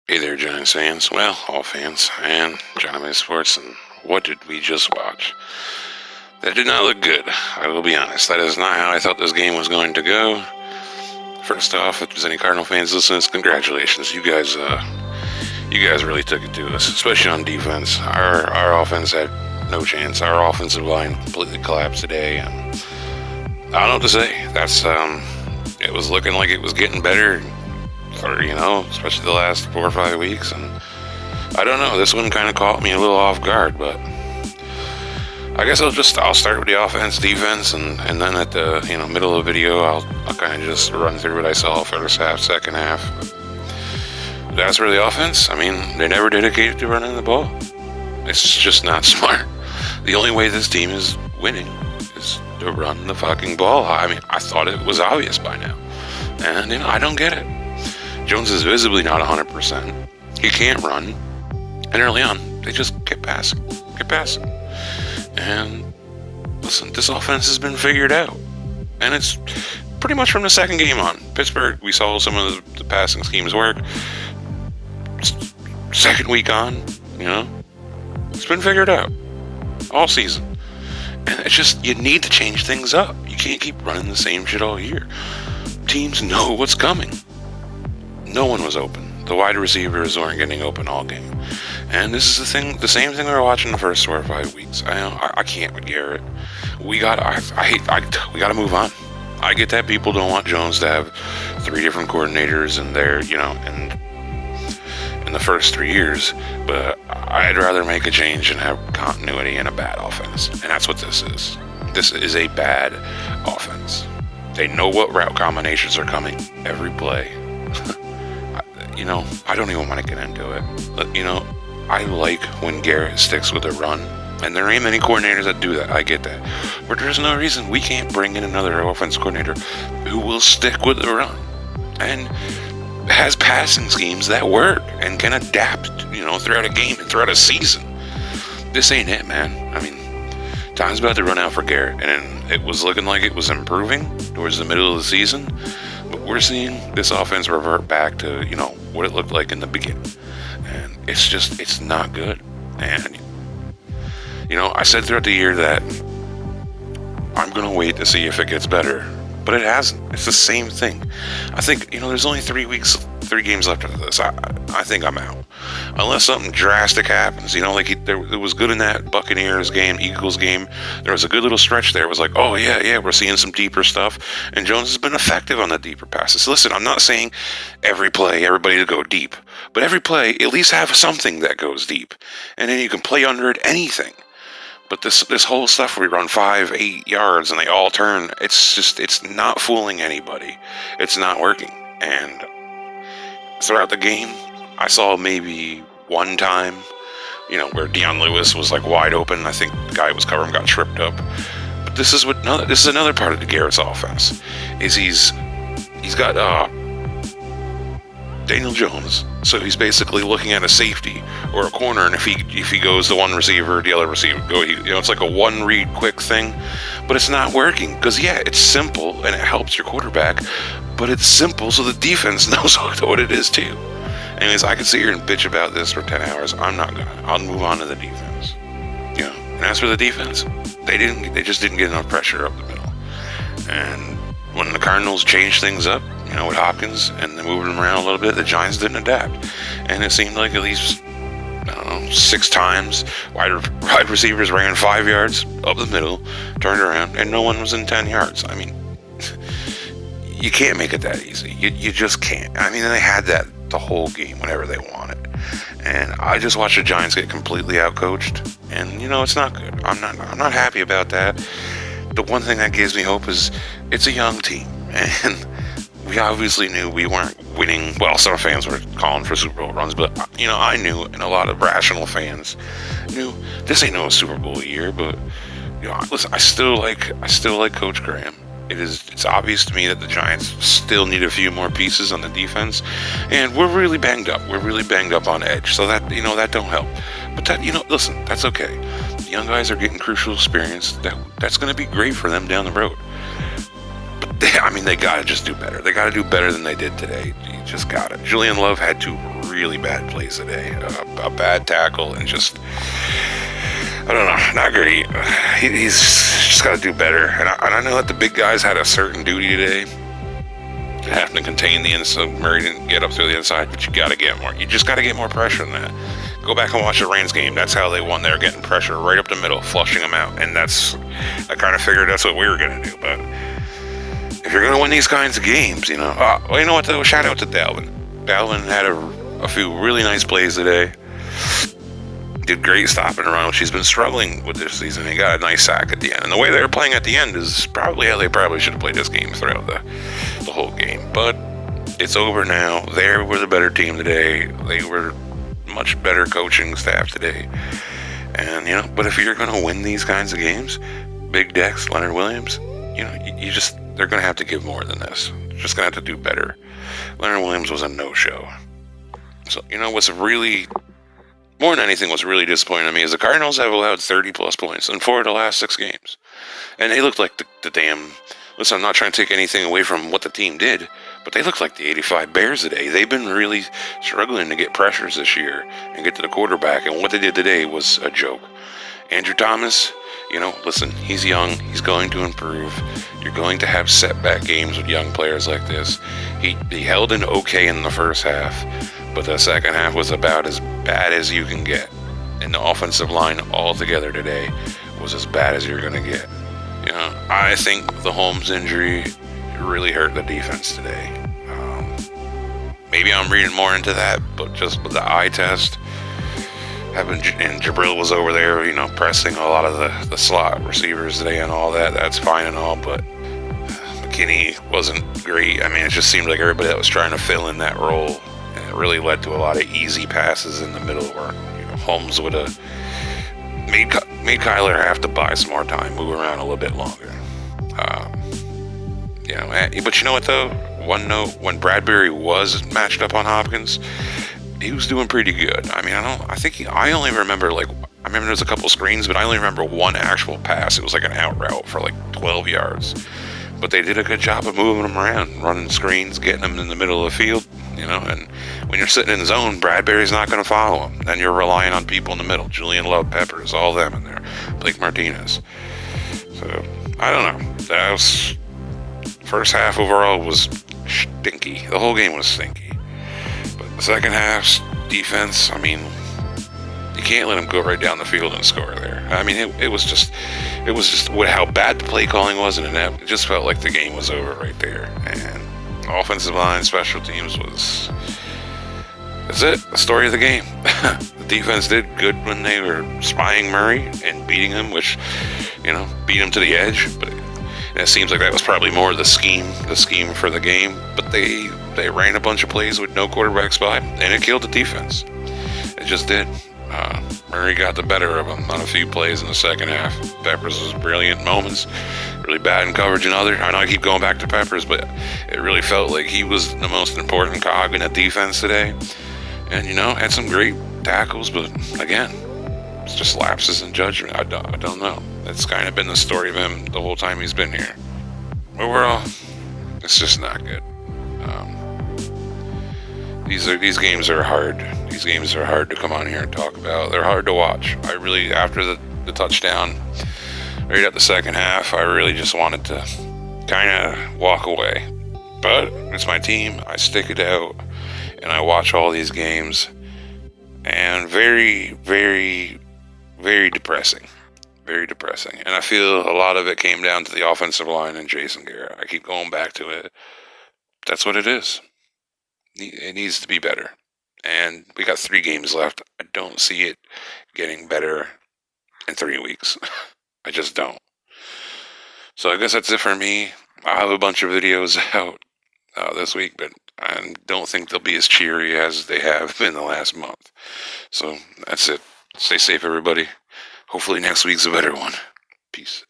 Hey there, Giants fans. Well, all fans, and Johnny Sports, and what did we just watch? That did not look good, I will be honest. That is not how I thought this game was going to go. First off, if there's any Cardinal fans listening, congratulations. You guys really took it to us, especially on defense. Our offense had no chance. Our offensive line completely collapsed today, and I don't know what to say. It was looking like it was getting better, especially the last 4 or 5 weeks, and I don't know, this one kind of caught me a little off guard, but I guess I'll start with the offense, defense, and then at the middle of the video, I'll kind of just run through what I saw first half, second half. But as for the offense, they never dedicated to running the ball. It's just not smart. The only way this team is winning is to run the fucking ball. I thought it was obvious by now, and I don't get it. Jones is visibly not 100%. He can't run. And early on, they just kept passing. And listen, this offense has been figured out. And it's pretty much from the second game on. Pittsburgh, we saw some of the passing schemes work. Second week on, it's been figured out all season. And it's just, you need to change things up. You can't keep running the same shit all year. Teams know what's coming. No one was open. The wide receivers weren't getting open all game. And this is the same thing we were watching the first 4 or 5 weeks. I can't with Garrett. We gotta move on. I get that people don't want Jones to have 3 different coordinators in there, in the first 3 years, but I'd rather make a change and have continuity in a bad offense. And that's what this is. This is a bad offense. They know what route combinations are coming every play. I don't even want to get into it. But, I like when Garrett sticks with a run. And there ain't many coordinators that do that. I get that. But there's no reason we can't bring in another offense coordinator who will stick with the run. And has passing schemes that work and can adapt, throughout a game and throughout a season. This ain't it, man. Time's about to run out for Garrett. And it was looking like it was improving towards the middle of the season. But we're seeing this offense revert back to, what it looked like in the beginning. And it's not good. And, I said throughout the year that I'm going to wait to see if it gets better. But it hasn't. It's the same thing. I think, there's only 3 games left after this. I think I'm out. Unless something drastic happens. It was good in that Buccaneers game, Eagles game. There was a good little stretch there. It was like, oh, yeah, we're seeing some deeper stuff. And Jones has been effective on the deeper passes. Listen, I'm not saying every play, everybody to go deep. But every play, at least have something that goes deep. And then you can play under it anything. But this whole stuff where we run 5-8 yards and they all turn, it's not fooling anybody. It's not working. And throughout the game, I saw maybe one time, where Deion Lewis was like wide open. I think the guy who was covering got tripped up. But this is another part of the Garrett's offense. Is he's got Daniel Jones, so he's basically looking at a safety or a corner, and if he goes the one receiver, the other receiver go. It's like a one read quick thing, but it's not working because it's simple and it helps your quarterback, but it's simple so the defense knows what it is too. Anyways, I could sit here and bitch about this for 10 hours. I'm not gonna. I'll move on to the defense. And as for the defense, they just didn't get enough pressure up the middle, and when the Cardinals changed things up, with Hopkins and moving him around a little bit, the Giants didn't adapt. And it seemed like at least, 6 times, wide receivers ran 5 yards up the middle, turned around, and no one was in 10 yards. You can't make it that easy. You just can't. They had that the whole game whenever they wanted. And I just watched the Giants get completely outcoached. And, it's not good. I'm not happy about that. The one thing that gives me hope is it's a young team. And we obviously knew we weren't winning. Well, some fans were calling for Super Bowl runs, but I knew, and a lot of rational fans knew this ain't no Super Bowl year. But listen, I still like Coach Graham. It's obvious to me that the Giants still need a few more pieces on the defense, and we're really banged up. We're really banged up on edge, so that that don't help. But that listen, that's okay. The young guys are getting crucial experience. That's going to be great for them down the road. But they got to just do better. They got to do better than they did today. You just got it. Julian Love had to really bad plays today. A bad tackle and just, I don't know, not great. He's just got to do better. And I know that the big guys had a certain duty today, having to contain the inside. Murray didn't get up through the inside, but you got to get more. You just got to get more pressure than that. Go back and watch the Rams game. That's how they won. They were getting pressure right up the middle, flushing them out. And I kind of figured that's what we were going to do. But if you're going to win these kinds of games, you know. Well, you know what, though? Shout out to Dalvin. Dalvin had a few really nice plays today. Did great stopping and run, which he's been struggling with this season. He got a nice sack at the end. And the way they were playing at the end is probably how they probably should have played this game throughout the whole game. But it's over now. They were the better team today. They were much better coaching staff today. And, you know, but if you're going to win these kinds of games, Big Dex, Leonard Williams, you know, they're going to have to give more than this. They're just going to have to do better. Leonard Williams was a no-show. So, you know, more than anything, what's really disappointing to me is the Cardinals have allowed 30-plus points in 4 of the last 6 games. And they looked like the damn... Listen, I'm not trying to take anything away from what the team did, but they look like the 85 Bears today. They've been really struggling to get pressures this year and get to the quarterback, and what they did today was a joke. Andrew Thomas, you know, listen, he's young. He's going to improve. You're going to have setback games with young players like this. He held in okay in the first half, but the second half was about as bad as you can get. And the offensive line altogether today was as bad as you're going to get. You know, I think the Holmes injury really hurt the defense today. Maybe I'm reading more into that, but just with the eye test, and Jabril was over there, you know, pressing a lot of the slot receivers today and all that. That's fine and all, but McKinney wasn't great. I mean, it just seemed like everybody that was trying to fill in that role, and it really led to a lot of easy passes in the middle where, you know, Holmes would have made Kyler have to buy some more time, move around a little bit longer. You know, but you know what though? One note: when Bradbury was matched up on Hopkins, he was doing pretty good. I mean, I only remember there's a couple screens, but I only remember one actual pass. It was like an out route for like 12 yards. But they did a good job of moving him around, running screens, getting him in the middle of the field, you know. And when you're sitting in the zone, Bradbury's not going to follow him. Then you're relying on people in the middle. Julian Love, Peppers, all them in there. Blake Martinez. So, I don't know. That was... First half overall was stinky. The whole game was stinky. But the second half's defense, I mean, you can't let him go right down the field and score there. I mean, it was just how bad the play calling was, and it just felt like the game was over right there. And offensive line, special teams that's it. The story of the game. The defense did good when they were spying Murray and beating him, which, you know, beat him to the edge. But it seems like that was probably more the scheme for the game. But they ran a bunch of plays with no quarterback spy, and it killed the defense. It just did. Murray got the better of him on a few plays in the second half. Peppers was brilliant moments, really bad in coverage in other. I know I keep going back to Peppers, but it really felt like he was the most important cog in the defense today. And, you know, had some great tackles, but again, it's just lapses in judgment. I don't know. That's kind of been the story of him the whole time he's been here. Overall, it's just not good. These games are hard. These games are hard to come on here and talk about. They're hard to watch. I really, after the touchdown, right at the second half, I really just wanted to kind of walk away. But it's my team. I stick it out, and I watch all these games. And very, very, very depressing. Very depressing. And I feel a lot of it came down to the offensive line and Jason Garrett. I keep going back to it. That's what it is. It needs to be better. And we got 3 games left. I don't see it getting better in 3 weeks. I just don't. So I guess that's it for me. I'll have a bunch of videos out this week, but I don't think they'll be as cheery as they have been the last month. So that's it. Stay safe, everybody. Hopefully next week's a better one. Peace.